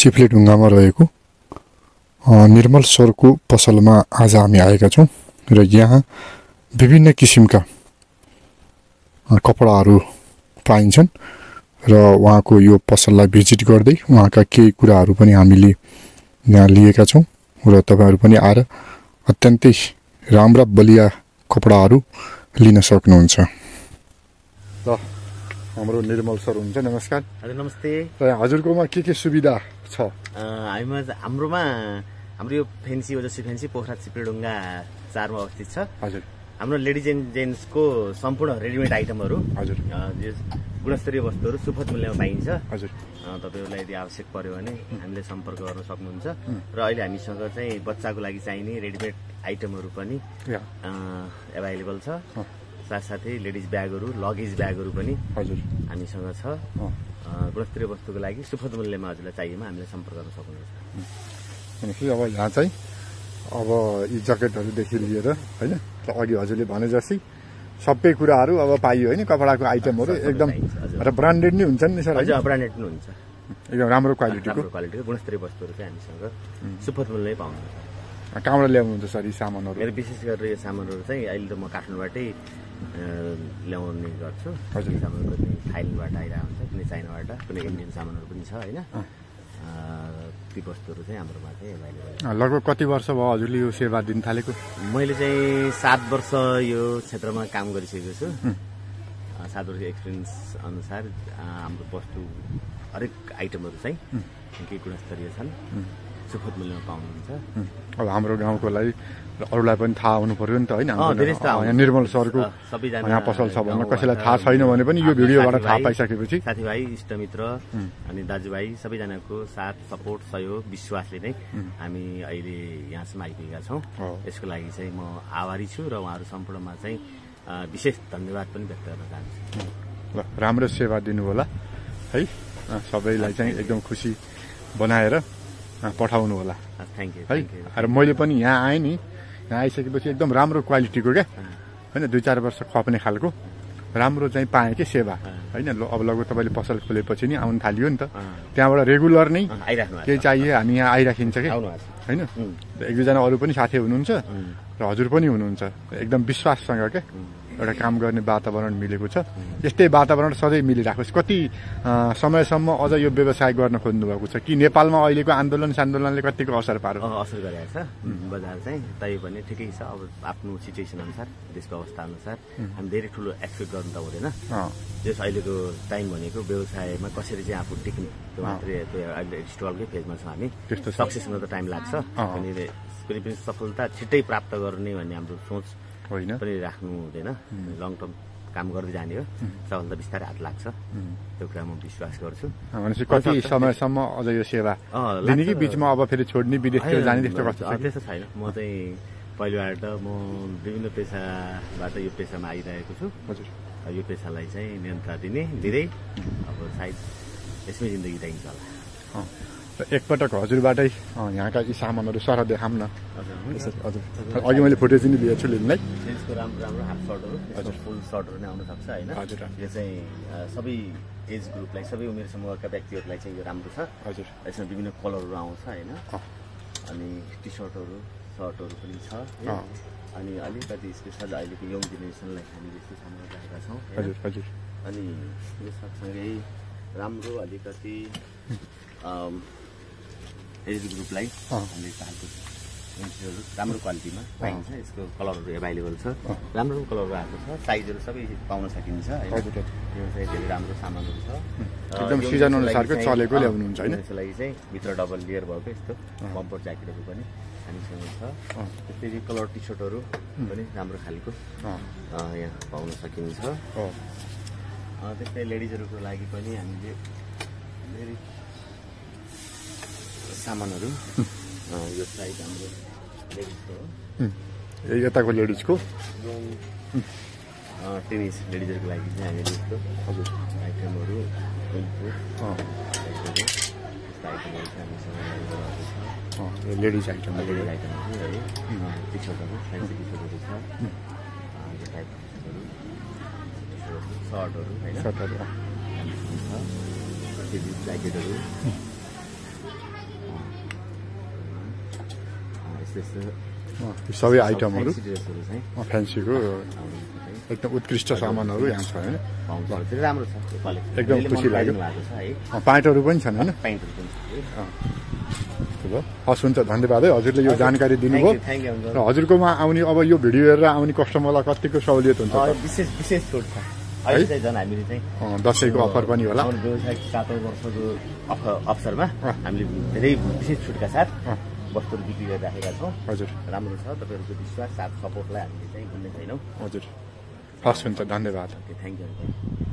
चिप्लेढुङ्गामा रहेको निर्मल सरको पसलमा आज हामी आएका छौँ र यहाँ विभिन्न किसिमका कपडाहरू पाइन्छन् र उहाँको यो पसललाई भिजिट गर्दै उहाँका केही कुराहरू पनि हामीले यहाँ लिएका छौँ र तपाईहरु पनि आएर अत्यन्तै राम्रा बलिया कपडाहरू लिन सक्नुहुन्छ। ल हाम्रो निर्मल सर हुन्छ। नमस्कार। हजुर नमस्ते। हजुरकोमा के सुविधा छ? हाम्रोमा हाम्रो यो फेन्सी ओजस्वी फेन्सी पोखरा चिप्लेढुङ्गा 4 मा अवस्थित छ। हजुर। हाम्रो लेडिज एन्ड जेन्ट्स को सम्पूर्ण रेडिमेड आइटमहरू, हजुर, गुणस्तरीय वस्तुहरू सुपथ मूल्यमा पाइन्छ। हजुर। तपाईहरुलाई यदि आवश्यक पर्यो भने हामीले सम्पर्क गर्न सक्नुहुन्छ र अहिले हामीसँग चाहिँ बच्चाको लागि चाहिने रेडिमेड आइटमहरू पनि अभाइलेबल छ। साथसाथै लेडिज ब्यागहरू, लगेज ब्यागहरू पनि हजुर हामीसँग छ। गुणस्तरीय वस्तुको लागि सुपथ मूल्यमा हजुरलाई चाहिएमा हामीले सम्पर्क गर्न सक्नुहुन्छ। भनेपछि अब यहाँ चाहिँ अब यी ज्याकेटहरूदेखि लिएर हैन अघि हजुरले भने जस्तै सबै कुराहरू अब पाइयो हैन, कपडाको आइटमहरू एकदम र ब्रान्डेड नै हुन्छ नि सर? हजुर ब्रान्डेड नै हुन्छ, एकदम राम्रो क्वालिटीको गुणस्तरीय वस्तुहरू चाहिँ हामीसँग सुपथ मूल्यमै पाउनुहुन्छ। कहाँबाट ल्याउनुहुन्छ सर यी सामानहरू? मेरो विशेष गरेर यो सामानहरू चाहिँ अहिले त म काठमाडौँबाटै ल्याउने गर्छु। हजुर सामानहरू कुनै थाइल्यान्डबाट आइरहेको हुन्छ, कुनै चाइनाबाट, कुनै इन्डियन सामानहरू पनि छ हैन। ती वस्तुहरू चाहिँ हाम्रोमा चाहिँ अभाइलेबल। लगभग कति वर्ष भयो हजुरले यो सेवा दिन थालेको? मैले चाहिँ 7 वर्ष यो क्षेत्रमा काम गरिसकेको छु। 7 वर्षको एक्सपिरियन्स अनुसार हाम्रो वस्तु हरेक आइटमहरू चाहिँ निकै गुणस्तरीय छन्, सुपथ मूल्यमा पाउनुहुन्छ। अब हाम्रो गाउँको लागि अरूलाई पनि थाहा हुनु पर्यो नि त हैन? यहाँ निर्मल सरको यहाँ पसल छ भन्ने कसैलाई थाहा छैन भने पनि यो भिडियोबाट थाहा पाइसकेपछि साथीभाइ, इष्टमित्र अनि दाजुभाइ सबैजनाको साथ, सपोर्ट, सहयोग, विश्वासले नै हामी अहिले यहाँसम्म आइपुगेका छौँ। यसको लागि चाहिँ म आभारी छु र उहाँहरू सम्पूर्णमा चाहिँ विशेष धन्यवाद पनि व्यक्त गर्न चाहन्छु। ल राम्रो सेवा दिनु होला है, सबैलाई चाहिँ एकदम खुसी बनाएर पठाउनु होला। थ्याङ्क यू है। र मैले पनि यहाँ आएँ नि, यहाँ आइसकेपछि एकदम राम्रो क्वालिटीको क्या हैन, 2-4 वर्ष खप्ने खालको राम्रो चाहिँ पाएँ कि सेवा हैन। अब लगभग तपाईँले पसल खोलेपछि नि आउनु थालियो नि त, त्यहाँबाट रेगुलर नै केही चाहिए हामी यहाँ आइराखिन्छ कि हैन। 1-2जना अरू पनि साथी हुनुहुन्छ र हजुर पनि हुनुहुन्छ, एकदम विश्वाससँग क्या एउटा काम गर्ने वातावरण मिलेको छ। यस्तै वातावरण सधैँ मिलिराखोस्। कति समयसम्म अझ यो व्यवसाय गर्न खोज्नु भएको छ कि नेपालमा अहिलेको आन्दोलनले कतिको असर पार्यो? असर गरेको छ। बजार चाहिँ तै पनि ठिकै छ। अब आफ्नो सिचुएसन अनुसार, देशको अवस्था अनुसार हामी धेरै ठुलो एक्सपेक्ट गर्नु त हुँदैन। जस अहिलेको टाइम भनेको व्यवसायमा कसरी चाहिँ आफू टिक्ने त्यो मात्रै, त्यो अहिले स्ट्रगलकै फेजमा छौँ हामी। सक्सेस हुन त टाइम लाग्छ, कुनै पनि सफलता छिट्टै प्राप्त गर्ने भन्ने हाम्रो सोच होइन पनि राख्नु हुँदैन। लङ टर्म काम गर्दै जाने हो, सफलता बिस्तारै हात लाग्छ, त्यो कुरा म विश्वास गर्छु। भनेपछि कति समयसम्म अझ यो सेवा दिने कि बिचमा अब फेरि छोड्ने, विदेशतिर जाने त्यस्तो कस्तो छ? त्यस्तो छैन। म चाहिँ पहिलेबाट म विभिन्न पेसाबाट यो पेसामा आइरहेको छु। हजुर। यो पेसालाई चाहिँ नियन्त्रण दिँदै अब सायद यसमै जिन्दगी चाहिन्छ होला। एकपटक हजुरबाटै यहाँका यी सामानहरू सर देखाऊँ न। हजुर अघि मैले फुटेज पनि दिएको छु लिनलाई। यसको राम्रो हाफ सर्टहरू, हजुर फुल सर्टहरू नै आउन सक्छ हैन। हजुर। यो चाहिँ सबै एज ग्रुपलाई, सबै उमेर समूहका व्यक्तिहरूलाई चाहिँ यो राम्रो छ। हजुर। यसमा विभिन्न कलरहरू आउँछ हैन। अनि टी सर्टहरू, सर्टहरू पनि छ। अनि अलिकति स्पेसल अहिलेको यङ जेनेरेसनलाई हामी जस्तो सामान राखेका छौँ। हजुर हजुर। अनि यो सँगसँगै राम्रो अलिकति एज ग्रुपलाई हामीले चाहेको जिन्सहरू राम्रो क्वालिटीमा पाइन्छ। यसको कलरहरू एभाइलेबल छ, राम्रो कलरहरू आएको छ, साइजहरू सबै पाउन सकिन्छ। यो चाहिँ धेरै राम्रो सामानहरू छ, एकदम सिजन अनुसारको चलेको ल्याउनुहुन्छ हैन। यसको लागि चाहिँ भित्र डबल लेयर भएको यस्तो बम्पर ज्याकेटहरू पनि हामीसँग छ। त्यस्तै कलर टी सर्टहरू पनि राम्रो खालको यहाँ पाउन सकिन्छ। त्यस्तै लेडिजहरूको लागि पनि हामीले धेरै सामानहरू, यो साइज हाम्रो लेडिजको हो, यताको लेडिजको टेनिस लेडिजहरूको लागि चाहिँ हामीले यस्तो हजुर आइटमहरू, आइटमहरू चाहिँ हामीसँग लेडिज आइटम, लेडिज आइटमहरू है। टी सर्टहरू, फ्यान्सी टी सर्टहरू छ, यो टाइपहरू सर्टहरू होइन, सर्टहरू छ, ज्याकेटहरू ड्रेस यो सबै आइटमहरू ड्रेसहरू चाहिँ फ्यान्सीको एकदम उत्कृष्ट सामानहरू यहाँ छ होइन पाउँछ राम्रो छ त्यो कलेक्सन एकदम खुसी लाग्यो भएको छ है प्यान्टहरू पनि छन् होइन प्यान्टहरू पनि छ हस् हुन्छ धन्यवाद है हजुरले यो जानकारी दिनुभयो थ्याङ्क यू र हजुरकोमा आउने अब यो भिडियो हेरेर आउने कस्टमरलाई कतिको सहुलियत हुन्छ विशेष छुट छ अहिले चाहिँ झन् हामीले चाहिँ दसैँको अफर पनि होला व्यवसायिक 7औं वर्षको अवसरमा हामीले धेरै विशेष छुटका साथ वस्तुहरू बिक्री गरिराखेका छौँ हजुर राम्रो छ तपाईँहरूको विश्वास साथ सपोर्टलाई हामीले चाहिँ भुल्ने छैनौँ हजुर हस् हुन्छ धन्यवाद थ्याङ्क यू